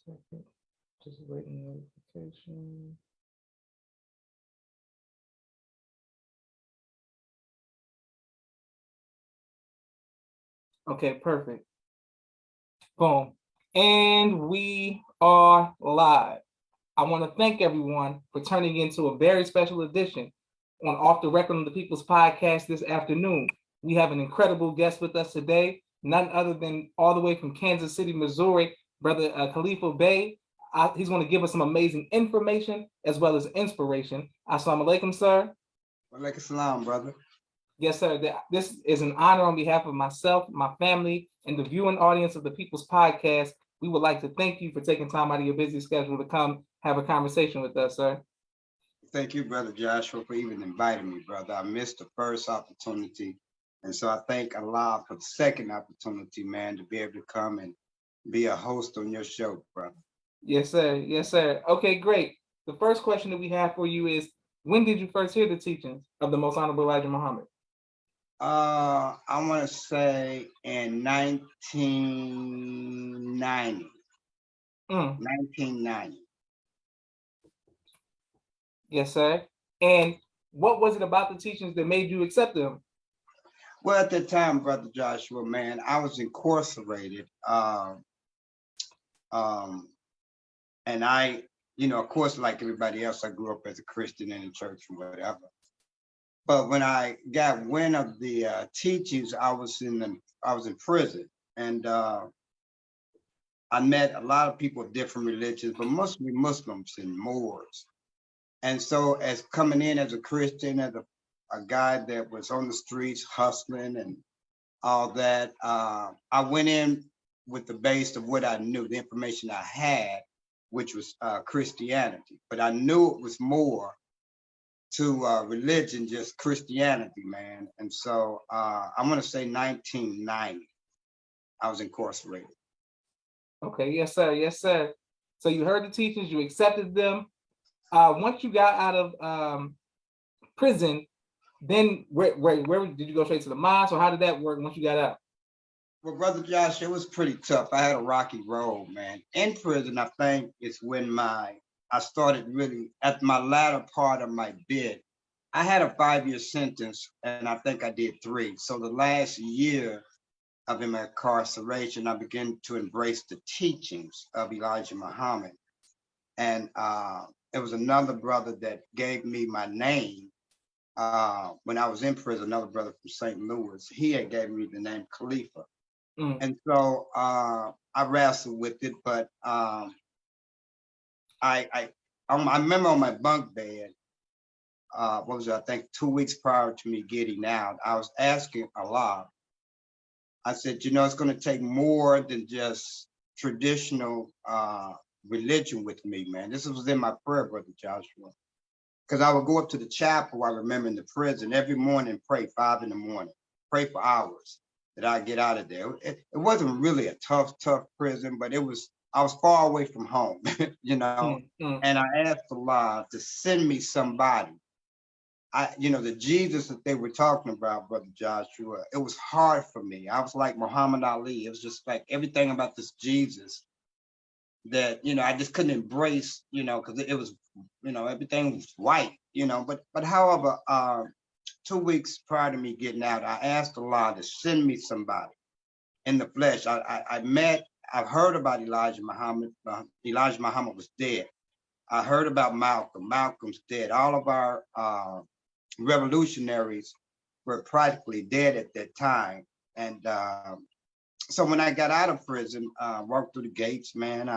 Second, just waiting notification. Okay, perfect. Boom. And we are live. I want to thank everyone for turning into a very special edition on Off the Record on the People's Podcast this afternoon. We have an incredible guest with us today, none other than all the way from Kansas City, Missouri, Brother Khalifa Bey. He's going to give us some amazing information as well as inspiration. Assalamu alaikum, sir. Walaikum salam, brother. Yes, sir. This is an honor on behalf of myself, my family, and the viewing audience of the People's Podcast. We would like to thank you for taking time out of your busy schedule to come have a conversation with us, sir. Thank you, Brother Joshua, for even inviting me, brother. I missed the first opportunity. And so I thank Allah for the second opportunity, man, to be able to come and be a host on your show, brother. Yes, sir. Yes, sir. Okay, great. The first question that we have for you is, when did you first hear the teachings of the Most Honorable Elijah Muhammad? I want to say in 1990. 1990. Yes, sir. And what was it about the teachings that made you accept them? Well, at the time, Brother Joshua, man, I was incarcerated. And I, of course, like everybody else, I grew up as a Christian in the church and whatever. But when I got wind of the teachings, I was in prison, and I met a lot of people of different religions, but mostly Muslims and Moors. And so, as coming in as a Christian, as a guy that was on the streets hustling and all that, I went in with the base of what I knew, the information I had, which was Christianity. But I knew it was more to religion, just Christianity, man. And so I'm going to say 1990, I was incarcerated. Okay, yes, sir. Yes, sir. So you heard the teachings, you accepted them. Once you got out of prison, then where did you go straight to the mosque, or how did that work once you got out? Well, Brother Josh, it was pretty tough. I had a rocky road, man. In prison, I think it's when I started really, at my latter part of my bid. I had a 5-year sentence, and I think I did 3. So the last year of my incarceration, I began to embrace the teachings of Elijah Muhammad. And it was another brother that gave me my name when I was in prison, another brother from St. Louis. He had gave me the name Khalifa. And so I wrestled with it, but I remember on my bunk bed, what was it, I think 2 weeks prior to me getting out, I was asking Allah. I said, it's going to take more than just traditional religion with me, man. This was in my prayer, Brother Joshua. Because I would go up to the chapel, I remember in the prison, every morning, pray 5 in the morning, pray for hours that I get out of there. It wasn't really a tough prison, but I was far away from home, And I asked Allah to send me somebody. The Jesus that they were talking about, Brother Joshua, it was hard for me. I was like Muhammad Ali. It was just like everything about this Jesus that, I just couldn't embrace, because it was, everything was white, but however, 2 weeks prior to me getting out, I asked Allah to send me somebody in the flesh. I've heard about Elijah Muhammad. Elijah Muhammad was dead. I heard about Malcolm. Malcolm's dead. All of our revolutionaries were practically dead at that time. And so when I got out of prison, walked through the gates, man,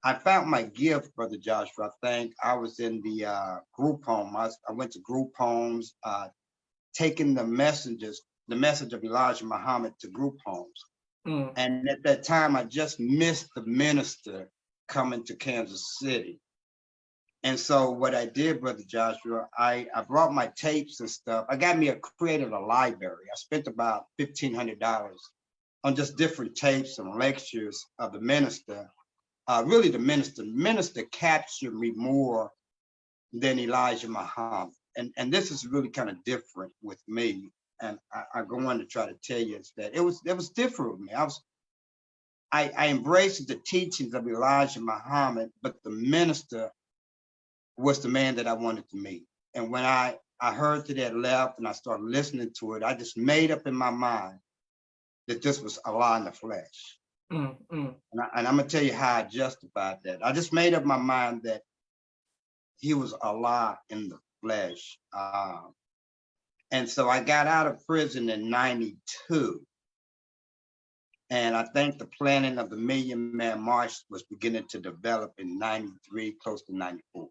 I found my gift, Brother Joshua. I think I was in the group home. I went to group homes, taking the message of Elijah Muhammad to group homes. And at that time, I just missed the minister coming to Kansas City. And so what I did, Brother Joshua, I brought my tapes and stuff. Created a library. I spent about $1,500 on just different tapes and lectures of the minister. Really, the minister captured me more than Elijah Muhammad. And this is really kind of different with me. And I go on to try to tell you is that it was different with me. I embraced the teachings of Elijah Muhammad, but the minister was the man that I wanted to meet. And when I heard to that left and I started listening to it, I just made up in my mind that this was Allah in the flesh. And I'm gonna tell you how I justified that. I just made up my mind that he was Allah in the flesh. And so I got out of prison in 92. And I think the planning of the Million Man March was beginning to develop in 93, close to 94.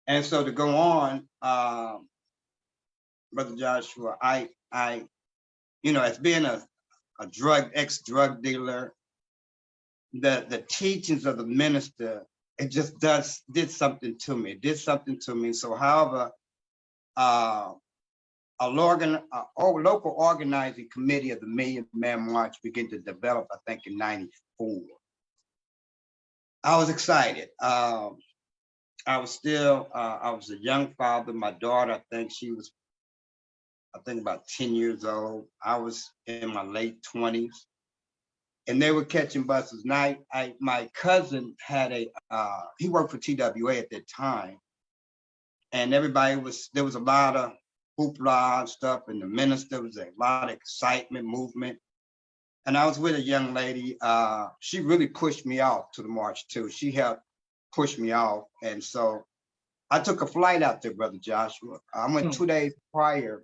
And so to go on, Brother Joshua, I, as being a ex-drug dealer, the teachings of the minister, it just did something to me. It did something to me. So, however, a local organizing committee of the Million Man March began to develop, I think, in 94. I was excited. I was a young father. My daughter, I think she was, about 10 years old. I was in my late 20s. And they were catching buses. And my cousin had he worked for TWA at that time. And there was a lot of hoopla and stuff. And the minister was a lot of excitement, movement. And I was with a young lady. She really pushed me off to the march too. She helped push me off. And so I took a flight out there, Brother Joshua. I went 2 days prior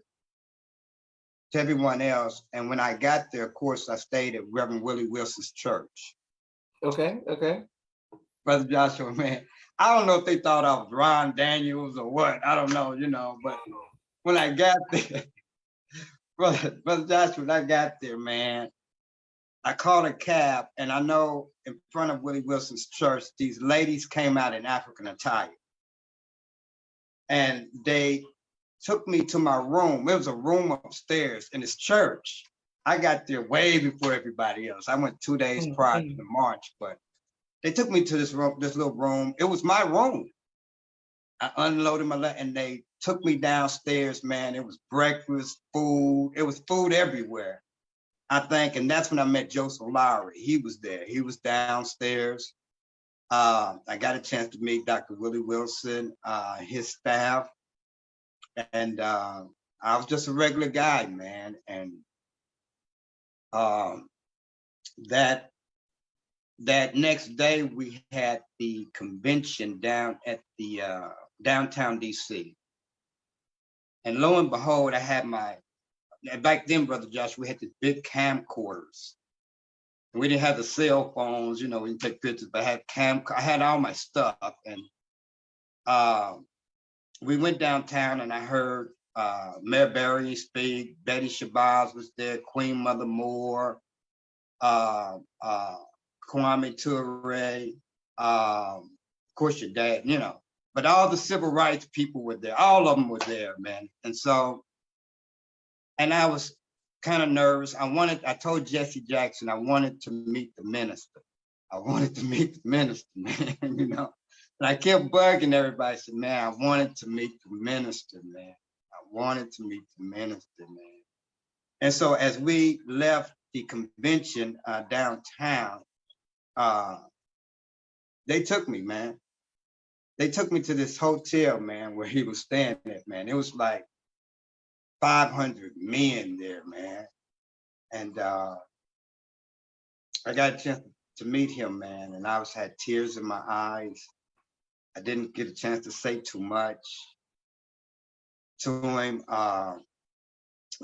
to everyone else. And when I got there, of course, I stayed at Reverend Willie Wilson's church. Okay. Brother Joshua, man, I don't know if they thought I was Ron Daniels or what. I don't know, but when I got there, Brother Joshua, when I got there, man, I called a cab, and I know in front of Willie Wilson's church, these ladies came out in African attire. And they took me to my room. It was a room upstairs in this church. I got there way before everybody else. I went 2 days prior to the march, but they took me to this little room. It was my room. I unloaded and they took me downstairs, man. It was breakfast, food. It was food everywhere, I think. And that's when I met Joseph Lowry. He was there. He was downstairs. I got a chance to meet Dr. Willie Wilson, his staff. And I was just a regular guy, man. And that next day we had the convention down at the downtown DC. And lo and behold, I had back then, Brother Josh, we had the big camcorders. And we didn't have the cell phones, we didn't take pictures, but I had all my stuff. And we went downtown and I heard Mayor Berry speak, Betty Shabazz was there, Queen Mother Moore, Kwame Ture, of course your dad, but all the civil rights people were there. All of them were there, man. And so, and I was kind of nervous. I told Jessie Jackson, I wanted to meet the minister. I wanted to meet the minister, man, And I kept bugging everybody. I said, man, I wanted to meet the minister, man. I wanted to meet the minister, man. And so as we left the convention downtown, they took me, man. They took me to this hotel, man, where he was staying at, man. It was like 500 men there, man. And I got a chance to meet him, man. And I had tears in my eyes. I didn't get a chance to say too much to him.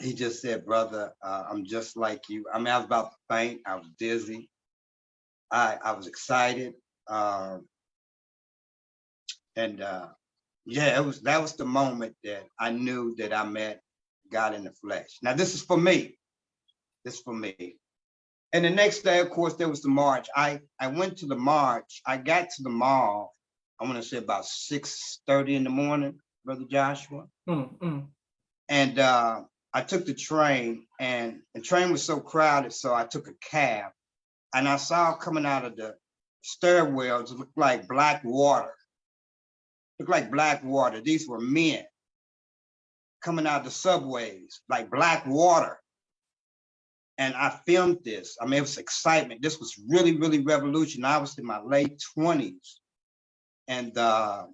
He just said, brother, I'm just like you. I mean, I was about to faint. I was dizzy. I was excited. Yeah, that was the moment that I knew that I met God in the flesh. Now, this is for me. This is for me. And the next day, of course, there was the march. I went to the march. I got to the mall, I want to say about 6:30 in the morning, Brother Joshua. And I took the train, and the train was so crowded, so I took a cab. And I saw coming out of the stairwells, it looked like black water. Looked like black water. These were men coming out of the subways, like black water. And I filmed this. I mean, it was excitement. This was really, really revolutionary. I was in my late 20s. And I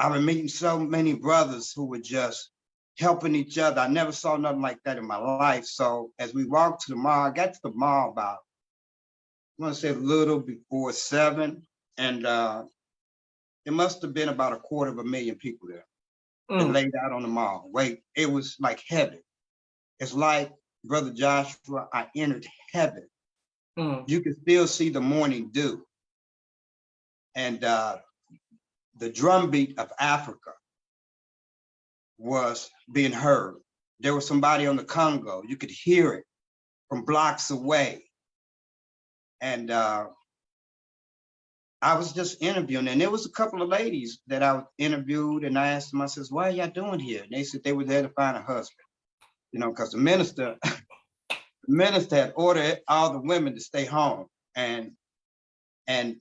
was meeting so many brothers who were just helping each other. I never saw nothing like that in my life. So as we walked to the mall, I got to the mall about, I want to say a little before 7. And it must have been about 250,000 people there that laid out on the mall. Wait, it was like heaven. It's like, Brother Joshua, I entered heaven. You can still see the morning dew. And the drumbeat of Africa was being heard. There was somebody on the Congo. You could hear it from blocks away. And I was just interviewing, and there was a couple of ladies that I interviewed, and I asked them, I says, "Why are y'all doing here?" And they said they were there to find a husband, you know, because the minister had ordered all the women to stay home and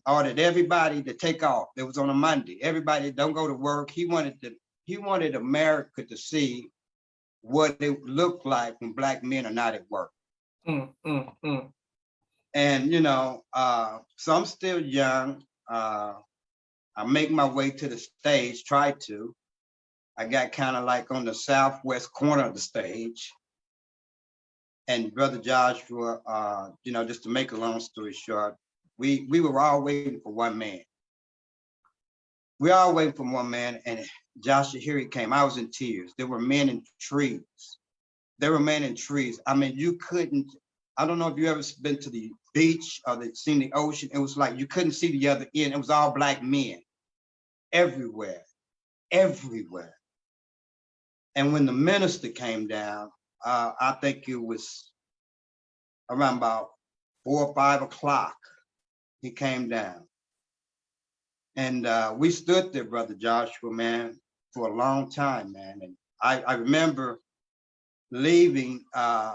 ordered everybody to take off. It was on a Monday. Everybody don't go to work. He wanted America to see what it looked like when Black men are not at work. And, you know, so I'm still young. I make my way to the stage, try to. I got kind of like on the southwest corner of the stage. And Brother Joshua, you know, just to make a long story short, we were all waiting for one man. We all waiting for one man, and Joshua, here he came. I was in tears. There were men in trees. There were men in trees. I mean, you couldn't, I don't know if you ever been to the beach or seen the ocean. It was like you couldn't see the other end. It was all Black men everywhere, everywhere. And when the minister came down, I think it was around about 4 or 5 o'clock, he came down. And we stood there, Brother Joshua, man, for a long time, man. And I remember leaving a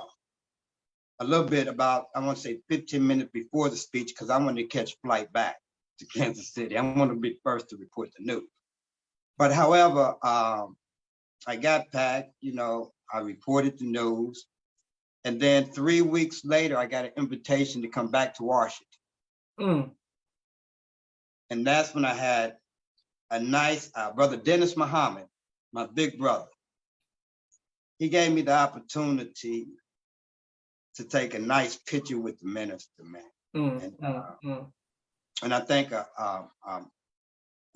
little bit about, I want to say 15 minutes before the speech, because I wanted to catch a flight back to Kansas City. I wanted to be first to report the news. But however, I got packed, you know, I reported the news. And then 3 weeks later, I got an invitation to come back to Washington. And that's when I had a nice, Brother Dennis Muhammad, my big brother. He gave me the opportunity to take a nice picture with the minister, man. And I think a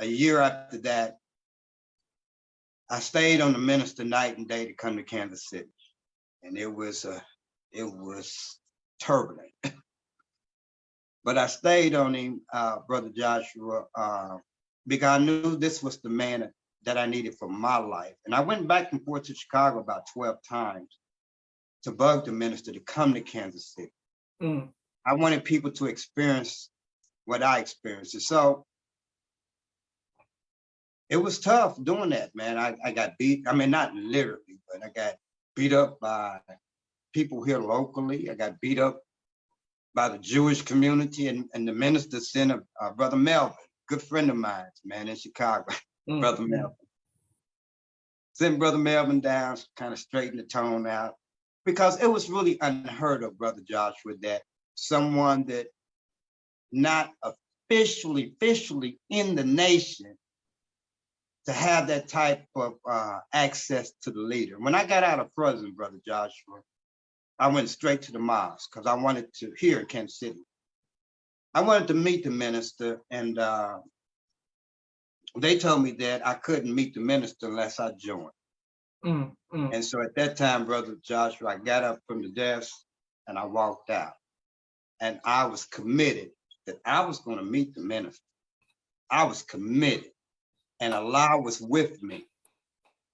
year after that, I stayed on the minister night and day to come to Kansas City. And it was turbulent. But I stayed on him, Brother Joshua, because I knew this was the man that I needed for my life. And I went back and forth to Chicago about 12 times to bug the minister to come to Kansas City. I wanted people to experience what I experienced. And so it was tough doing that, man. I got beat. I mean, not literally, but I got beat up by people here locally. I got beat up by the Jewish community, and the minister sent a Brother Melvin, good friend of mine, man, in Chicago, Brother Melvin. Sent Brother Melvin down, kind of straighten the tone out, because it was really unheard of, Brother Joshua, that someone that not officially in the nation to have that type of access to the leader. When I got out of prison, Brother Joshua, I went straight to the mosque because I wanted to, here in Kansas City, I wanted to meet the minister, and they told me that I couldn't meet the minister unless I joined. And so at that time, Brother Joshua, I got up from the desk and I walked out. And I was committed that I was going to meet the minister. I was committed, and Allah was with me.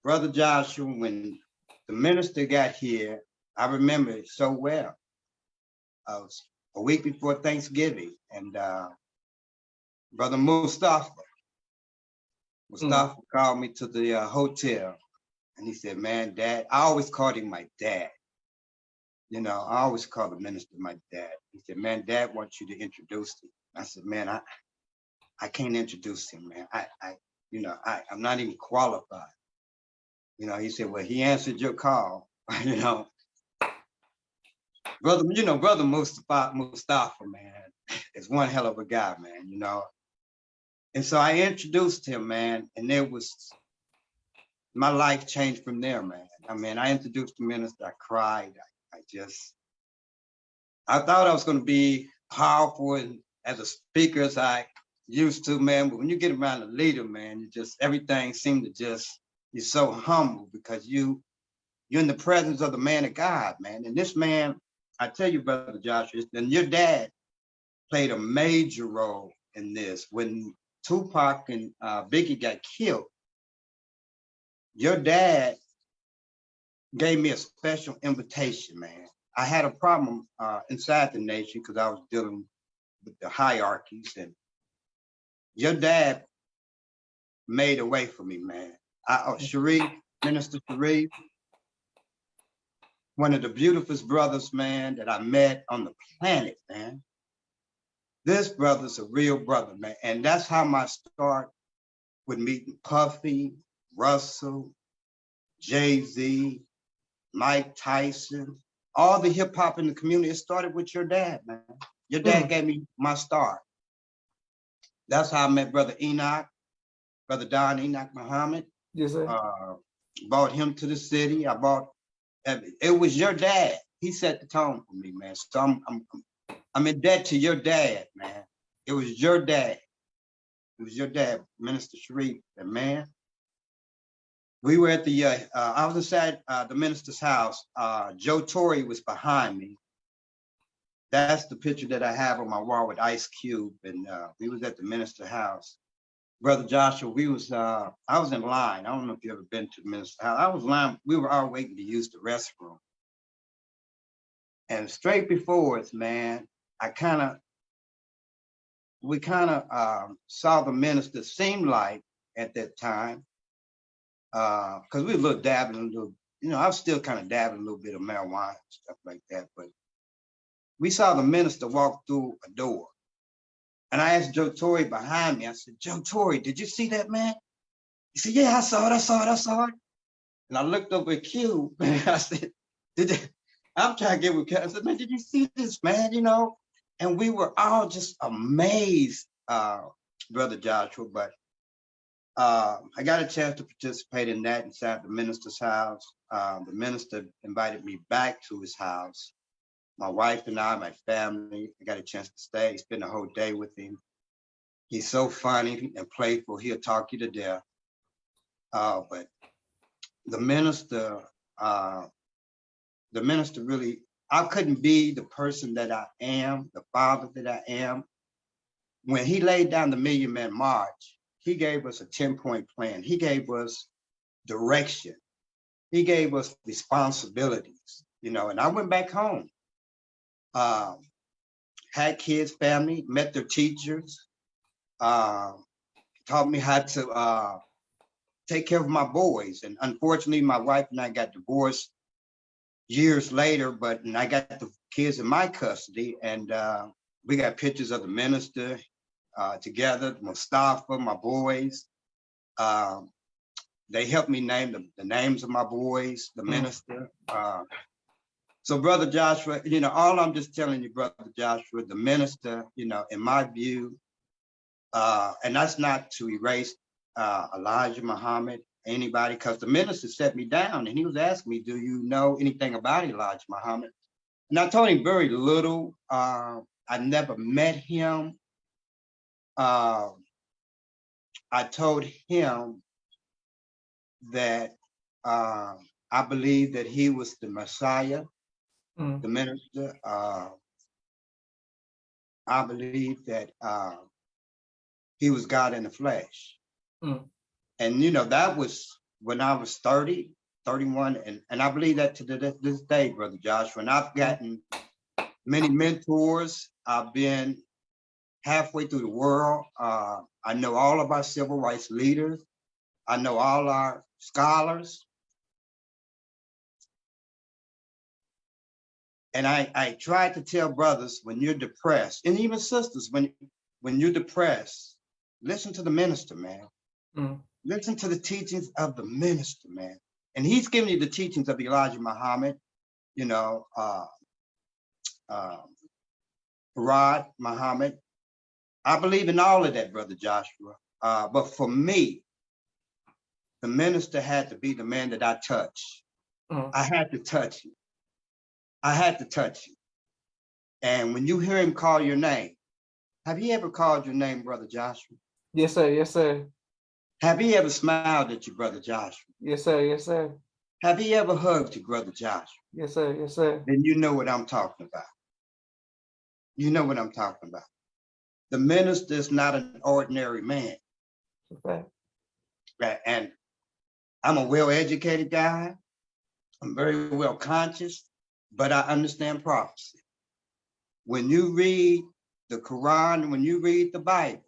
Brother Joshua, when the minister got here, I remember it so well. I was a week before Thanksgiving, and Brother Mustafa called me to the hotel, and he said, "Man, Dad," I always called him my dad. You know, I always called the minister my dad. He said, "Man, Dad wants you to introduce him." I said, "Man, I can't introduce him, man. I'm not even qualified." He said, well, he answered your call, brother Mustafa, man, is one hell of a guy, man. And so I introduced him, man, and my life changed from there, man. I mean, I introduced the minister, I cried, I thought I was going to be powerful and as a speaker as I used to, man. But when you get around a leader, man, everything seemed to you're so humble because you're in the presence of the man of God, man. And this man, I tell you, Brother Joshua, and your dad played a major role in this. When Tupac and Biggie got killed, your dad gave me a special invitation, man. I had a problem inside the nation because I was dealing with the hierarchies, and your dad made a way for me, man. Minister Sharif, one of the beautifulest brothers, man, that I met on the planet, man. This brother's a real brother, man. And that's how my start with meeting Puffy, Russell, Jay-Z, Mike Tyson, all the hip hop in the community. It started with your dad, man. Your dad gave me my start. That's how I met Brother Brother Don Enoch Muhammad. Yes, sir. Brought him to the city. It was your dad. He set the tone for me, man. So I'm in debt to your dad, man. It was your dad. It was your dad, Minister Sharif, and man. We were at I was inside the minister's house. Joe Torre was behind me. That's the picture that I have on my wall with Ice Cube. And we was at the minister's house. Brother Joshua, I was in line. I don't know if you ever been to the minister's house. I was in line. We were all waiting to use the restroom. And straight before us, man, we kind of saw the minister seem like at that time, because we were I was still kind of dabbling a little bit of marijuana and stuff like that. But we saw the minister walk through a door. And I asked Joe Torre behind me, I said, Joe Torre, did you see that, man? He said, yeah, I saw it. And I looked over at Q, and I said, I'm trying to get with Q. I said, man, did you see this, man? And we were all just amazed, Brother Joshua. But I got a chance to participate in that inside the minister's house. The minister invited me back to his house. My wife and I, my family, I got a chance to stay, spend the whole day with him. He's so funny and playful. He'll talk you to death. But the minister really, I couldn't be the person that I am, the father that I am. When he laid down the Million Man March, he gave us a 10-point plan. He gave us direction. He gave us responsibilities, and I went back home. Had kids, family, met their teachers, taught me how to take care of my boys. And unfortunately, my wife and I got divorced years later, and I got the kids in my custody, and we got pictures of the minister together, Mustafa, my boys. They helped me name the names of my boys, the minister. So, Brother Joshua, all I'm just telling you, Brother Joshua, the minister, in my view, and that's not to erase Elijah Muhammad, anybody, because the minister set me down and he was asking me, do you know anything about Elijah Muhammad? And I told him very little. I never met him. I told him that I believe that he was the Messiah. The minister, I believe that he was God in the flesh. And, that was when I was 30, 31. And I believe that to this day, Brother Joshua. And I've gotten many mentors. I've been halfway through the world. I know all of our civil rights leaders. I know all our scholars. And I try to tell brothers, when you're depressed, and even sisters, when you're depressed, listen to the minister, man. Listen to the teachings of the minister, man. And he's giving you the teachings of Elijah Muhammad, you know, Farad Muhammad. I believe in all of that, Brother Joshua. But for me, the minister had to be the man that I touch. I had to touch him. I had to touch him. And when you hear him call your name, have he ever called your name, Brother Joshua? Yes, sir. Yes, sir. Have he ever smiled at you, Brother Joshua? Yes, sir. Yes, sir. Have he ever hugged you, Brother Joshua? Yes, sir. Yes, sir. Then you know what I'm talking about. You know what I'm talking about. The minister is not an ordinary man. Okay. Right? And I'm a well-educated guy. I'm very well conscious, but I understand prophecy. When you read the Quran, when you read the Bible,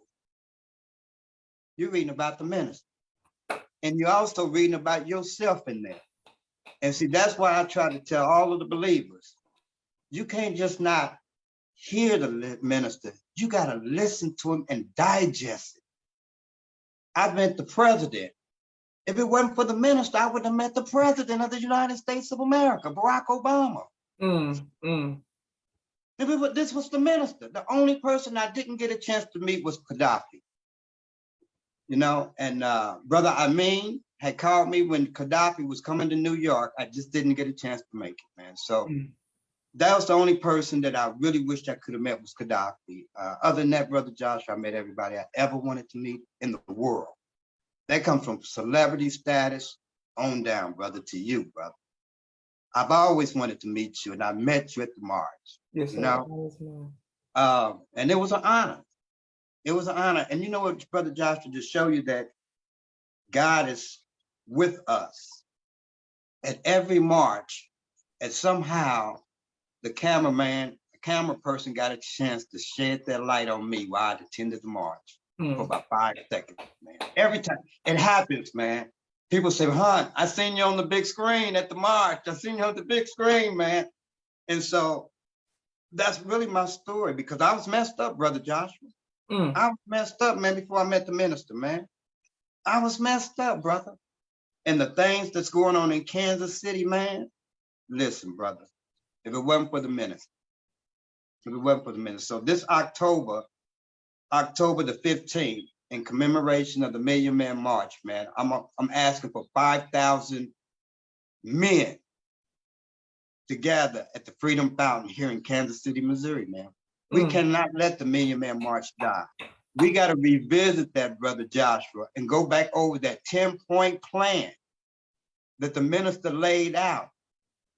you're reading about the minister. And you're also reading about yourself in there. And see, that's why I try to tell all of the believers, you can't just not hear the minister. You got to listen to him and digest it. I met the president. If it wasn't for the minister, I would have met the president of the United States of America, Barack Obama. This was the minister. The only person I didn't get a chance to meet was Gaddafi. You know, and Brother Amin had called me when Gaddafi was coming to New York. I just didn't get a chance to make it, man. So that was the only person that I really wished I could have met was Gaddafi. Other than that, Brother Josh, I met everybody I ever wanted to meet in the world. That comes from celebrity status on down, brother, to you, brother. I've always wanted to meet you, and I met you at the march. Yes, sir. You know? And it was an honor. It was an honor. And you know what, Brother Joshua, to show you that God is with us. At every march, and somehow the camera person got a chance to shed their light on me while I attended the march for about 5 seconds, man. Every time it happens, man. People say, Hunt, I seen you on the big screen at the march. I seen you on the big screen, man. And so that's really my story, because I was messed up, Brother Joshua. I was messed up, man, before I met the minister, man. I was messed up, brother. And the things that's going on in Kansas City, man, listen, brother, if it wasn't for the minister, So this October the 15th, in commemoration of the Million Man March, man, I'm asking for 5,000 men to gather at the Freedom Fountain here in Kansas City, Missouri, man. We cannot let the Million Man March die. We got to revisit that, Brother Joshua, and go back over that 10-point plan that the minister laid out.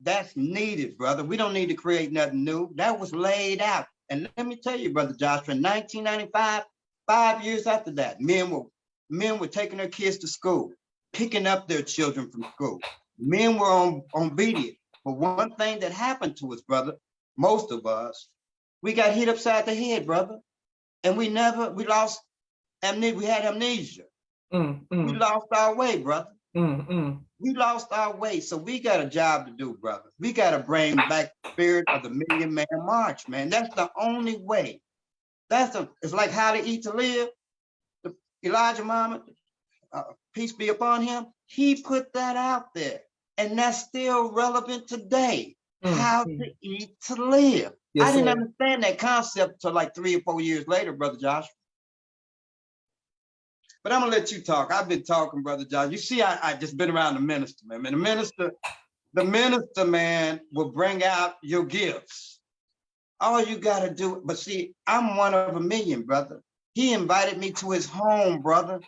That's needed, brother. We don't need to create nothing new. That was laid out. And let me tell you, Brother Joshua, in 1995, 5 years after that, men were taking their kids to school, picking up their children from school. Men were on obedient. But one thing that happened to us, brother, most of us, we got hit upside the head, brother. And we lost amnesia. We had amnesia. We lost our way, brother. We lost our way. So we got a job to do, brother. We got to bring back the spirit of the Million Man March, man. That's the only way. It's like How to Eat to Live. Elijah Muhammad, peace be upon him. He put that out there. And that's still relevant today. How to eat to live. Yes, I didn't understand that concept till like 3 or 4 years later, Brother Josh. But I'm gonna let you talk. I've been talking, Brother Josh. You see, I just been around the minister, man. The minister, man, will bring out your gifts. All you gotta do, but see, I'm one of a million, brother. He invited me to his home, brother.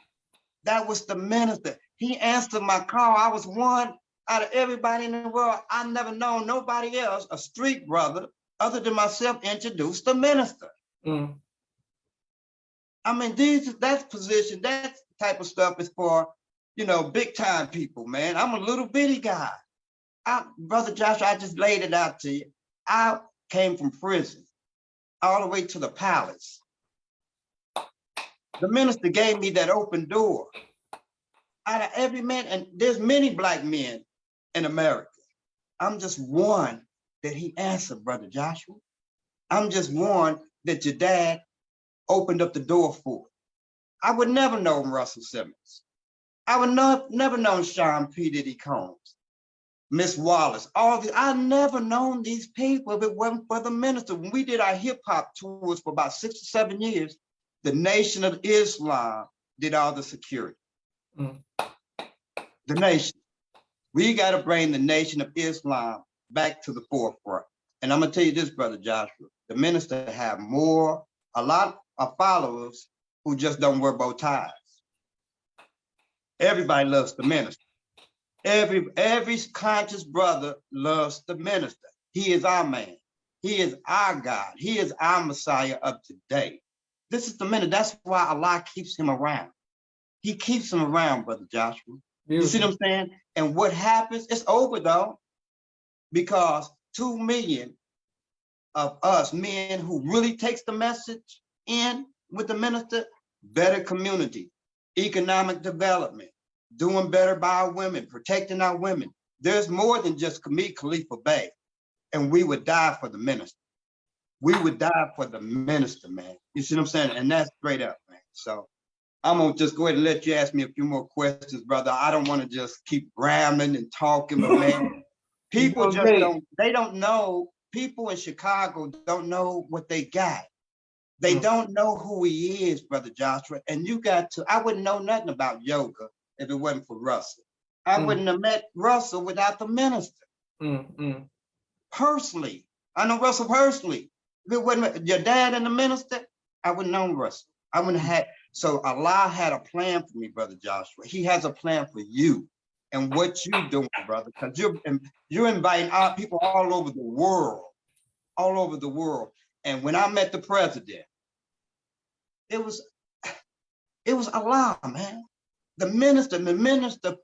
That was the minister. He answered my call. I was one out of everybody in the world. I never known nobody else, a street brother, other than myself, introduced the minister. I mean, that position, that type of stuff is for, big time people, man. I'm a little bitty guy. Brother Joshua, I just laid it out to you. I came from prison all the way to the palace. The minister gave me that open door. Out of every man, and there's many black men in America. I'm just one that he answered, Brother Joshua. I'm just one that your dad opened up the door for. I would never know Russell Simmons. I would never known Sean P. Diddy Combs, Miss Wallace, I never known these people if it wasn't for the minister. When we did our hip hop tours for about 6 or 7 years, the Nation of Islam did all the security. Mm. The nation. We got to bring the Nation of Islam back to the forefront. And I'm gonna tell you this, Brother Joshua, the minister have a lot of followers who just don't wear bow ties. Everybody loves the minister. Every conscious brother loves the minister. He is our man. He is our God. He is our Messiah of today. This is the minister. That's why Allah keeps him around. He keeps him around, Brother Joshua. Beautiful. You see what I'm saying? And what happens? It's over though, because 2 million of us men who really takes the message in with the minister, better community, economic development, doing better by our women, protecting our women. There's more than just me, Khalifa Bey, and we would die for the minister. We would die for the minister, man. You see what I'm saying? And that's straight up, man. So I'm gonna just go ahead and let you ask me a few more questions, brother. I don't want to just keep ramming and talking, but man, people just don't know. People in Chicago don't know what they got. They don't know who he is, Brother Joshua. And you got to, I wouldn't know nothing about yoga if it wasn't for Russell. I wouldn't have met Russell without the minister. Personally, I know Russell personally. If it wasn't your dad and the minister, I wouldn't know Russell. I wouldn't have had, so Allah had a plan for me, Brother Joshua. He has a plan for you and what you doing, brother, because you're inviting our people all over the world, all over the world. And when I met the president, it was Allah, man. The minister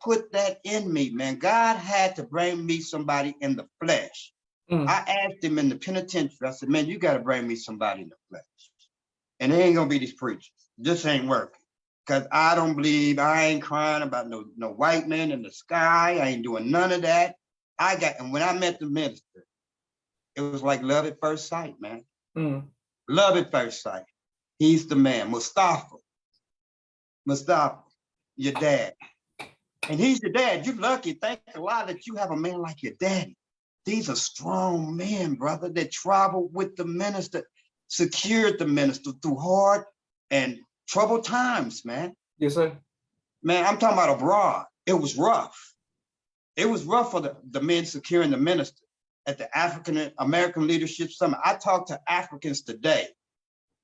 put that in me, man. God had to bring me somebody in the flesh. I asked him in the penitentiary, I said, man, you got to bring me somebody in the flesh. And it ain't going to be these preachers. This ain't working. Because I don't believe, I ain't crying about no white man in the sky. I ain't doing none of that. And when I met the minister, it was like love at first sight, man. Love at first sight. He's the man. Mustafa, your dad. And he's your dad. You're lucky. Thank Allah that you have a man like your daddy. These are strong men, brother, that traveled with the minister, secured the minister through hard and troubled times, man. Yes, sir. Man, I'm talking about abroad. It was rough. It was rough for the men securing the minister at the African American Leadership Summit. I talked to Africans today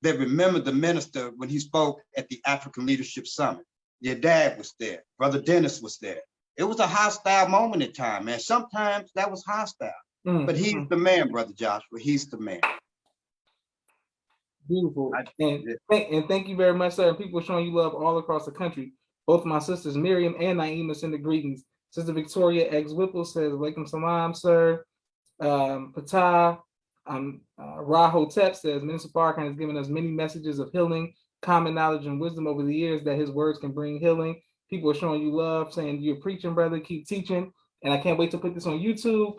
that remembered the minister when he spoke at the African Leadership Summit. Your dad was there. Brother Dennis was there. It was a hostile moment in time, man. Sometimes that was hostile. But he's the man, Brother Joshua. He's the man. Beautiful. And thank you very much, sir. And people are showing you love all across the country. Both my sisters, Miriam and Naima, send the greetings. Sister Victoria Eggs Whipple says, Walaikum salam, sir. Patah Rahotep says, Minister Farrakhan has given us many messages of healing, common knowledge, and wisdom over the years that his words can bring healing. People are showing you love, saying you're preaching, brother, keep teaching. And I can't wait to put this on YouTube.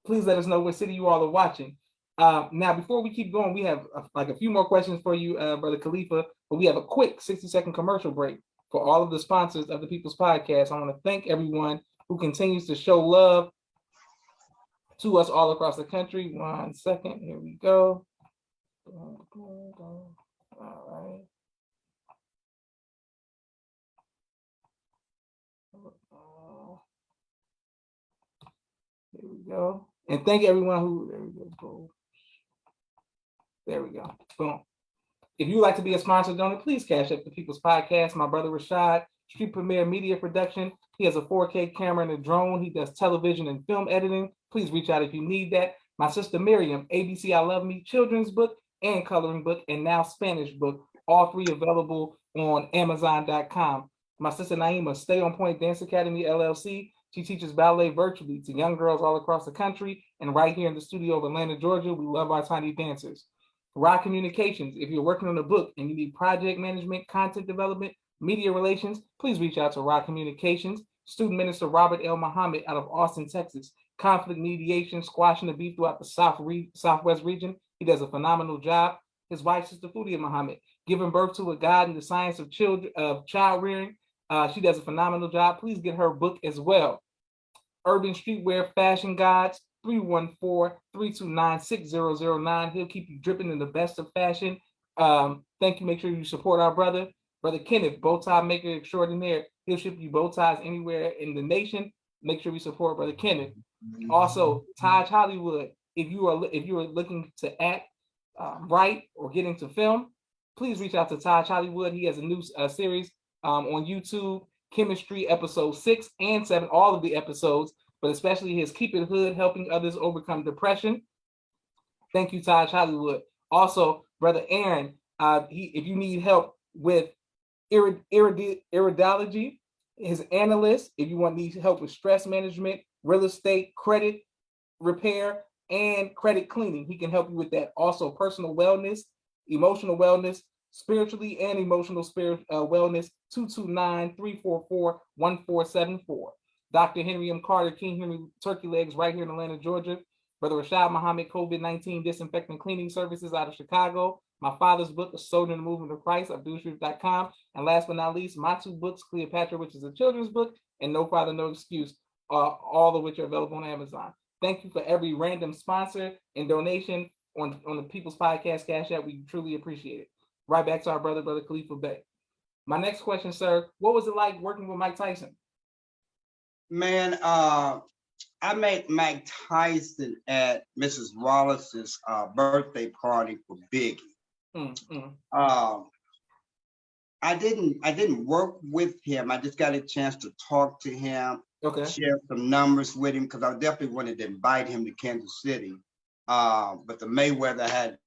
Please let us know what city you all are watching. Now, before we keep going, we have like a few more questions for you, Brother Khalifa, but we have a quick 60-second commercial break for all of the sponsors of the People's Podcast. I want to thank everyone who continues to show love to us all across the country. 1 second, here we go. All right. Here we go. And thank everyone who, there we go. There we go. Boom. If you would like to be a sponsor donor, please cash up the People's Podcast. My brother Rashad, Street Premier Media Production. He has a 4K camera and a drone. He does television and film editing. Please reach out if you need that. My sister Miriam, ABC I Love Me, children's book and coloring book, and now Spanish book. All three available on Amazon.com. My sister Naima, Stay On Point Dance Academy, LLC. She teaches ballet virtually to young girls all across the country. And right here in the studio of Atlanta, Georgia, we love our tiny dancers. Rock Communications, if you're working on a book and you need project management, content development, media relations, please reach out to Rock Communications. Student Minister Robert L. Muhammad out of Austin, Texas. Conflict mediation, squashing the beef throughout the Southwest region. He does a phenomenal job. His wife, Sister Fudia Muhammad, giving birth to a God in the science of child rearing. She does a phenomenal job. Please get her book as well. Urban Streetwear Fashion Guides, 314-329-6009. He'll keep you dripping in the best of fashion. Thank you. Make sure you support our brother. Brother Kenneth, bow tie maker extraordinaire. He'll ship you bow ties anywhere in the nation. Make sure we support Brother Kenneth. Also, Taj Hollywood. If you are looking to act, write, or get into film, please reach out to Taj Hollywood. He has a new series on YouTube, Chemistry, episode 6 and 7, all of the episodes, but especially his Keep It Hood, helping others overcome depression. Thank you, Taj Hollywood. Also, Brother Aaron, if you need help with iridology, his analyst. If you need help with stress management, real estate, credit repair, and credit cleaning, he can help you with that. Also, personal wellness, emotional wellness, spiritually and emotional wellness, 229-344-1474. Dr. Henry M. Carter, King Henry Turkey Legs, right here in Atlanta, Georgia. Brother Rashad Muhammad, COVID-19 disinfecting cleaning services out of Chicago. My father's book, A Soul in the Movement of Christ, AbdulSharif.com. And last but not least, my 2 books, Cleopatra, which is a children's book, and No Father, No Excuse, all of which are available on Amazon. Thank you for every random sponsor and donation on the People's Podcast Cash App. We truly appreciate it. Right back to our brother Khalifa Bey. My next question, sir, what was it like working with Mike Tyson? Man, I met Mike Tyson at Mrs. Wallace's birthday party for Biggie. I didn't work with him. I just got a chance to talk to him, share some numbers with him, because I definitely wanted to invite him to Kansas City. But the Mayweather had,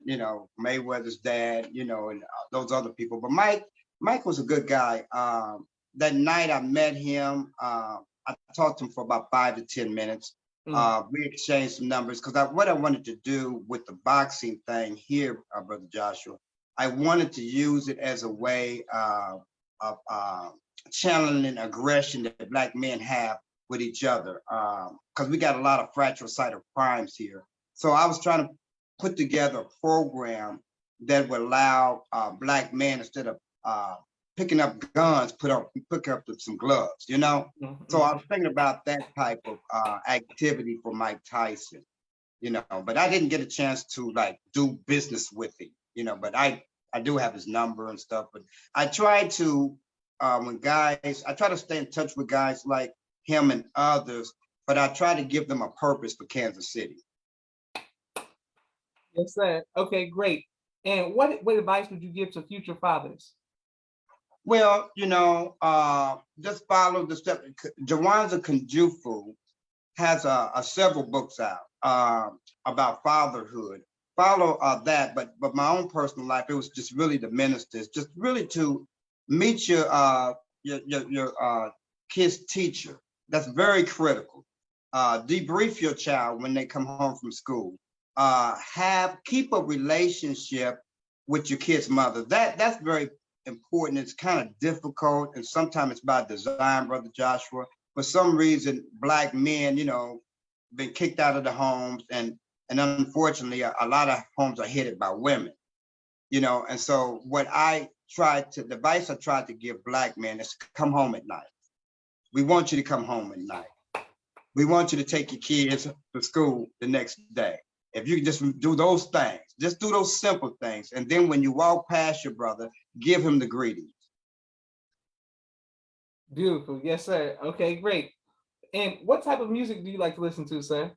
Mayweather's dad, and those other people. But Mike was a good guy. That night I met him. I talked to him for about 5 to 10 minutes. We exchanged some numbers because what I wanted to do with the boxing thing here, Brother Joshua, I wanted to use it as a way of channeling aggression that Black men have with each other, because we got a lot of fratricidal crimes here. So I was trying to put together a program that would allow Black men, instead of picking up guns, pick up some gloves, So I was thinking about that type of activity for Mike Tyson, but I didn't get a chance to do business with him, but I do have his number and stuff. But I try to, I try to stay in touch with guys like him and others, but I try to give them a purpose for Kansas City. Yes, sir. Okay, great. And what advice would you give to future fathers? Well, just follow the step. Jawanza Kunjufu has several books out about fatherhood. Follow that, but my own personal life, it was just really the ministers, just really to meet your kid's teacher. That's very critical. Debrief your child when they come home from school. Keep a relationship with your kid's mother. That's very important. It's kind of difficult, and sometimes it's by design, Brother Joshua. For some reason, Black men, been kicked out of the homes, and unfortunately, a lot of homes are headed by women, And so, the advice I tried to give Black men is come home at night. We want you to come home at night. We want you to take your kids to school the next day. If you can just do those things, just do those simple things. And then when you walk past your brother, give him the greetings. Beautiful. Yes, sir. Okay, great. And what type of music do you like to listen to, sir?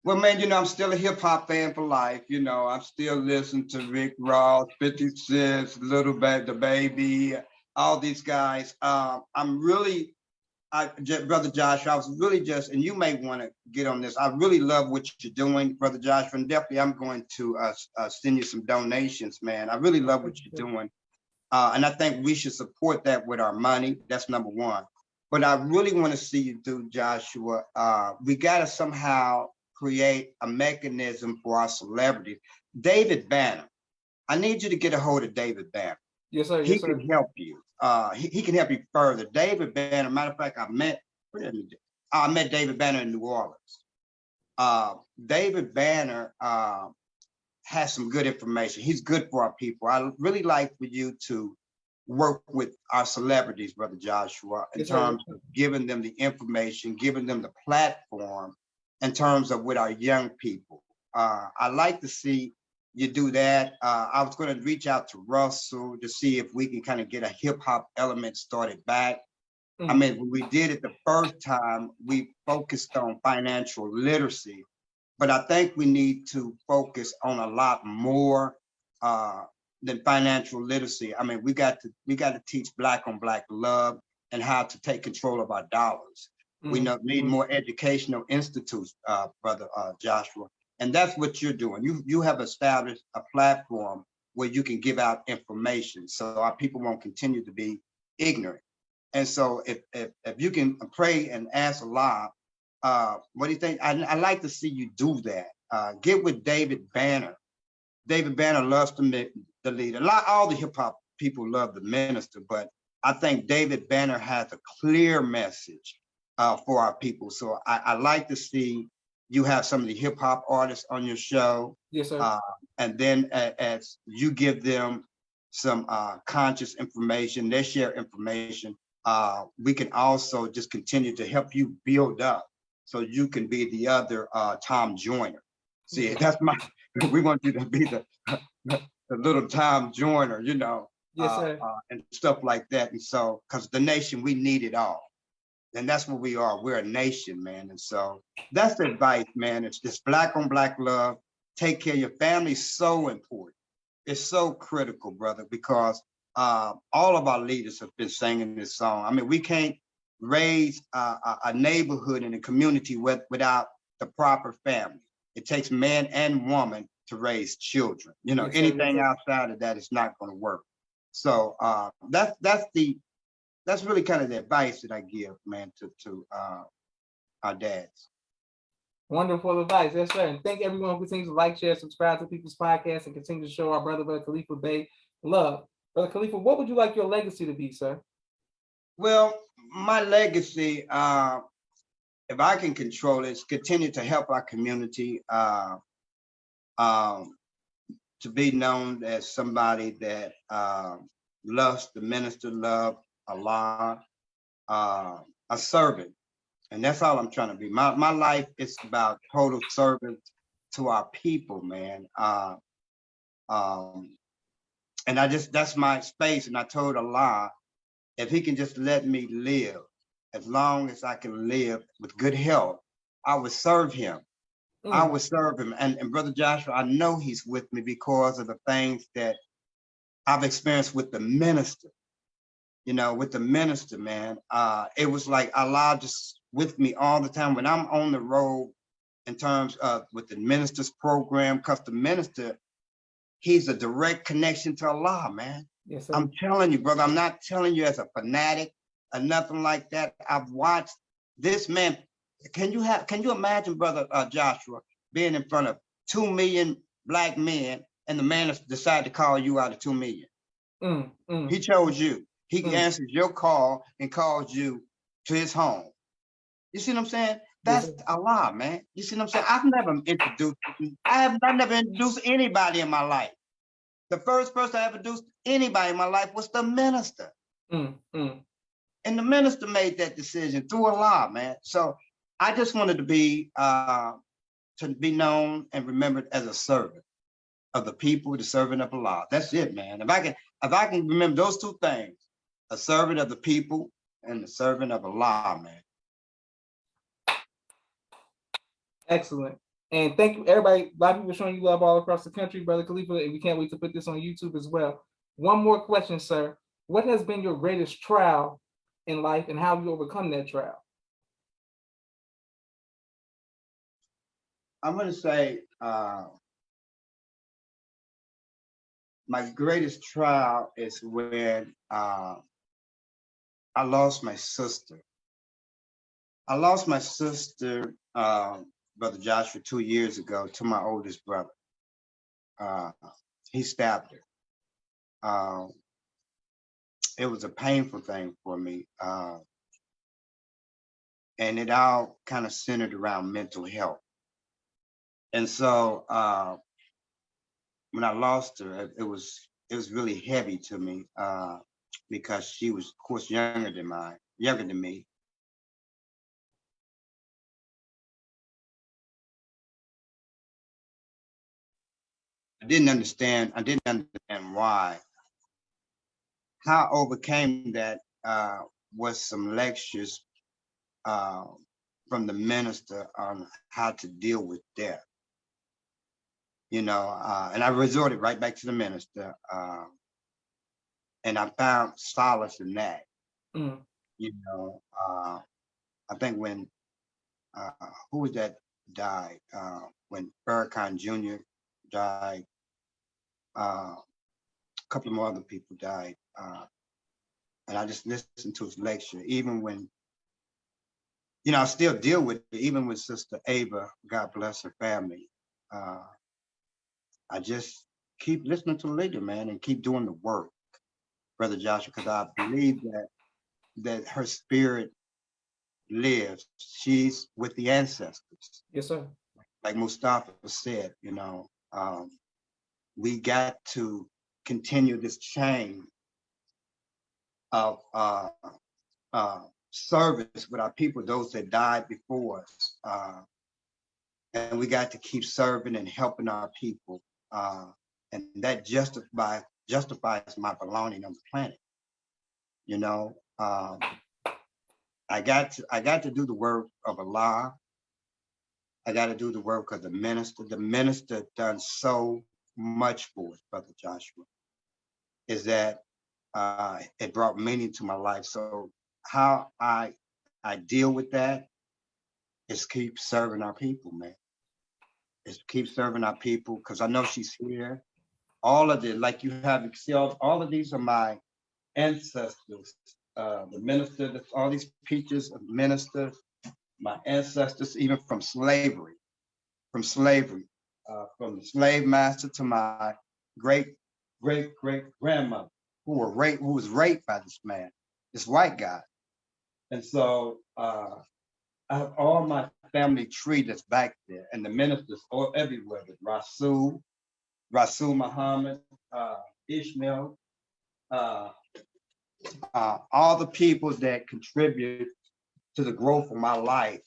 Well, man, I'm still a hip hop fan for life. I'm still listening to Rick Ross, 50 Cent, Little Baby, The Baby, all these guys. Brother Joshua, I was really and you may want to get on this. I really love what you're doing, Brother Joshua, and definitely I'm going to send you some donations, man. I really love what you're doing. And I think we should support that with our money. That's number one. But I really want to see you do, Joshua. We got to somehow create a mechanism for our celebrities. David Banner, I need you to get a hold of David Banner. Yes, sir. He can help you. He can help you further. David Banner, matter of fact, I met David Banner in New Orleans. David Banner has some good information. He's good for our people. I really like for you to work with our celebrities, Brother Joshua, in Yes, sir. terms of giving them the information, giving them the platform in terms of with our young people. I like to see you do that. I was going to reach out to Russell to see if we can kind of get a hip hop element started back. I mean, when we did it the first time, we focused on financial literacy, but I think we need to focus on a lot more than financial literacy. I mean, we got to teach Black on Black love and how to take control of our dollars. We need more educational institutes, Brother Joshua, and that's what you're doing. You have established a platform where you can give out information, so our people won't continue to be ignorant. And so, if you can pray and ask Allah, what do you think? I like to see you do that. Get with David Banner. David Banner loves the leader. All the hip hop people love the minister, but I think David Banner has a clear message for our people. So I like to see you have some of the hip hop artists on your show. Yes, sir. And then as you give them some conscious information, they share information. We can also just continue to help you build up so you can be the other Tom Joyner. See, that's we want you to be the little Tom Joyner, you know, Yes, sir. and stuff like that. And so, because the nation, we need it all. And that's what we are. We're a nation, man. And so that's the advice, man. It's just Black on Black love. Take care of your family. Is so important. It's so critical, brother, because all of our leaders have been singing this song. I mean, we can't raise a neighborhood and a community without the proper family. It takes man and woman to raise children. You know, anything outside of that is not going to work. So that's really kind of the advice that I give, man, to our dads. Wonderful advice. Yes, sir. And thank everyone who continues to like, share, subscribe to People's Podcast and continue to show our brother Khalifa Bey love. Brother Khalifa, what would you like your legacy to be, sir? Well, my legacy, if I can control it, is continue to help our community to be known as somebody that loves the minister, love Allah, a servant. And that's all I'm trying to be. My life is about total service to our people, man. And that's my space. And I told Allah, if he can just let me live, as long as I can live with good health, I would serve him. I would serve him. And Brother Joshua, I know he's with me because of the things that I've experienced with the minister. You know, with the minister, man, it was like Allah just with me all the time when I'm on the road in terms of with the minister's program, because the minister, he's a direct connection to Allah, man. Yes, sir. I'm telling you, brother, I'm not telling you as a fanatic or nothing like that. I've watched this man. Can you imagine, brother Joshua, being in front of 2 million Black men and the man decided to call you out of 2 million? He chose you. He answers your call and calls you to his home. You see what I'm saying? That's Allah, man. You see what I'm saying? I've never introduced anybody in my life. The first person I ever introduced anybody in my life was the minister. And the minister made that decision through Allah, man. So I just wanted to be known and remembered as a servant of the people, the servant of Allah. That's it, man. If I can remember those two things, a servant of the people and the servant of Allah, man. Excellent. And thank you, everybody. A lot of people showing you love all across the country, Brother Khalifa, and we can't wait to put this on YouTube as well. One more question, sir. What has been your greatest trial in life and how have you overcome that trial? I'm going to say my greatest trial is when I lost my sister. I lost my sister, Brother Joshua, 2 years ago to my oldest brother. He stabbed her. It was a painful thing for me. And it all kind of centered around mental health. And so when I lost her, it was really heavy to me. because she was, of course, younger than me. I didn't understand why. How I overcame that was some lectures uh, from the minister on how to deal with death. And I resorted right back to the minister, and I found solace in that. Mm. I think when who was that died? When Farrakhan Jr. died, a couple of more other people died, and I just listened to his lecture. Even when, I still deal with it. Even with Sister Ava, God bless her family, I just keep listening to the leader, man, and keep doing the work, Brother Joshua, because I believe that her spirit lives. She's with the ancestors. Yes, sir. Like Mustafa said, we got to continue this chain of service with our people, those that died before us. And we got to keep serving and helping our people. And that justifies my belonging on the planet. I got to do the work of Allah. I got to do the work of the minister. The minister done so much for us, Brother Joshua, is that it brought meaning to my life. So how I deal with that is keep serving our people, man. Is keep serving our people, because I know she's here. All of it, like you have, see, all of these are my ancestors. The minister, all these pictures of ministers, my ancestors, even from slavery, from the slave master to my great grandmother, who was raped by this man, this white guy. And so I have all my family tree that's back there, and the ministers all everywhere. With Rasul Muhammad, Ishmael, all the people that contribute to the growth of my life.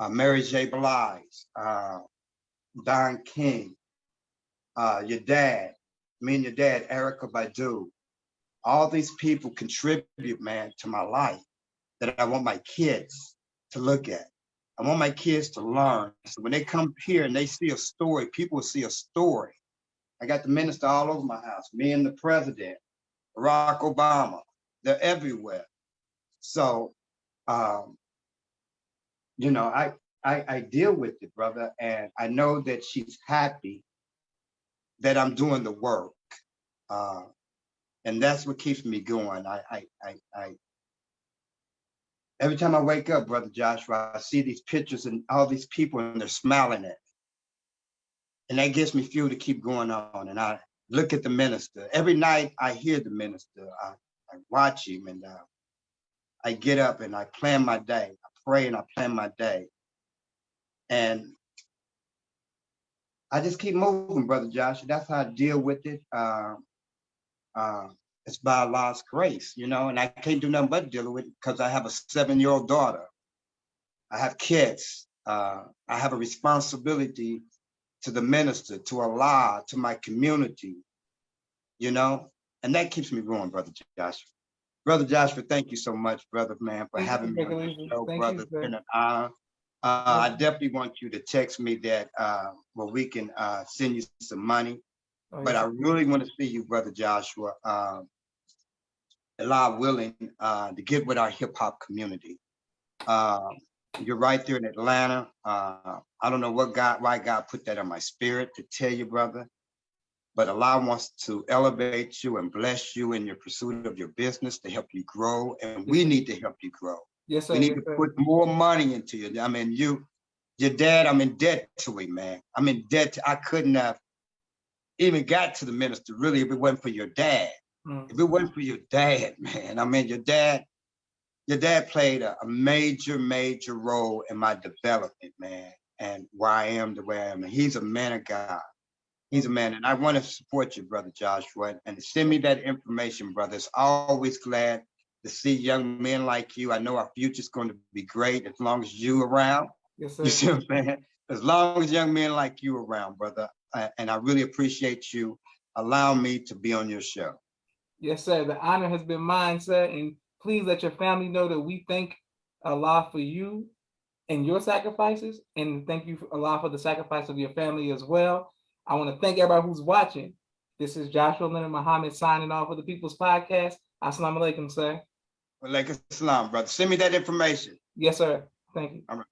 Mary J. Blige, Don King, your dad, me and your dad, Erica Badu. All these people contribute, man, to my life that I want my kids to look at. I want my kids to learn. So when they come here and they see a story, people see a story. I got the minister all over my house, me and the president, Barack Obama, they're everywhere. So, I deal with it, brother, and I know that she's happy that I'm doing the work. And that's what keeps me going. Every time I wake up, Brother Joshua, I see these pictures and all these people and they're smiling at me. And that gives me fuel to keep going on. And I look at the minister. Every night I hear the minister. I watch him, and I get up and I plan my day. I pray and I plan my day. And I just keep moving, Brother Joshua. That's how I deal with it. It's by Allah's grace, and I can't do nothing but deal with it because I have a 7-year-old daughter. I have kids. I have a responsibility to the minister, to Allah, to my community, and that keeps me going, Brother Joshua. Brother Joshua, thank you so much, brother, man, for having me on the show, brother. It's been an honor. I definitely want you to text me that where we can send you some money. But I really want to see you, Brother Joshua, Allah willing, to get with our hip hop community. You're right there in Atlanta. I don't know why God put that on my spirit to tell you, brother. But Allah wants to elevate you and bless you in your pursuit of your business to help you grow. And we need to help you grow. Yes, sir. We need to put more money into you. I mean, your dad, I'm in debt to him, man. I'm in debt. I couldn't have even got to the minister, really, if it wasn't for your dad. If it wasn't for your dad, man. I mean, your dad played a major role in my development, man, and where I am the way I am. And he's a man of God. He's a man, and I want to support you, brother Joshua, and send me that information, brother. It's always glad to see young men like you. I know our future's going to be great as long as you around. Yes, sir. You see what I'm saying? As long as young men like you around, brother. And I really appreciate you allowing me to be on your show. Yes, sir. The honor has been mine, sir. And please let your family know that we thank Allah for you and your sacrifices. And thank you, Allah, for the sacrifice of your family as well. I want to thank everybody who's watching. This is Joshua Leonard Muhammad signing off for the People's Podcast. Assalamu alaikum, sir. Walaikum salam, brother. Send me that information. Yes, sir. Thank you. All right.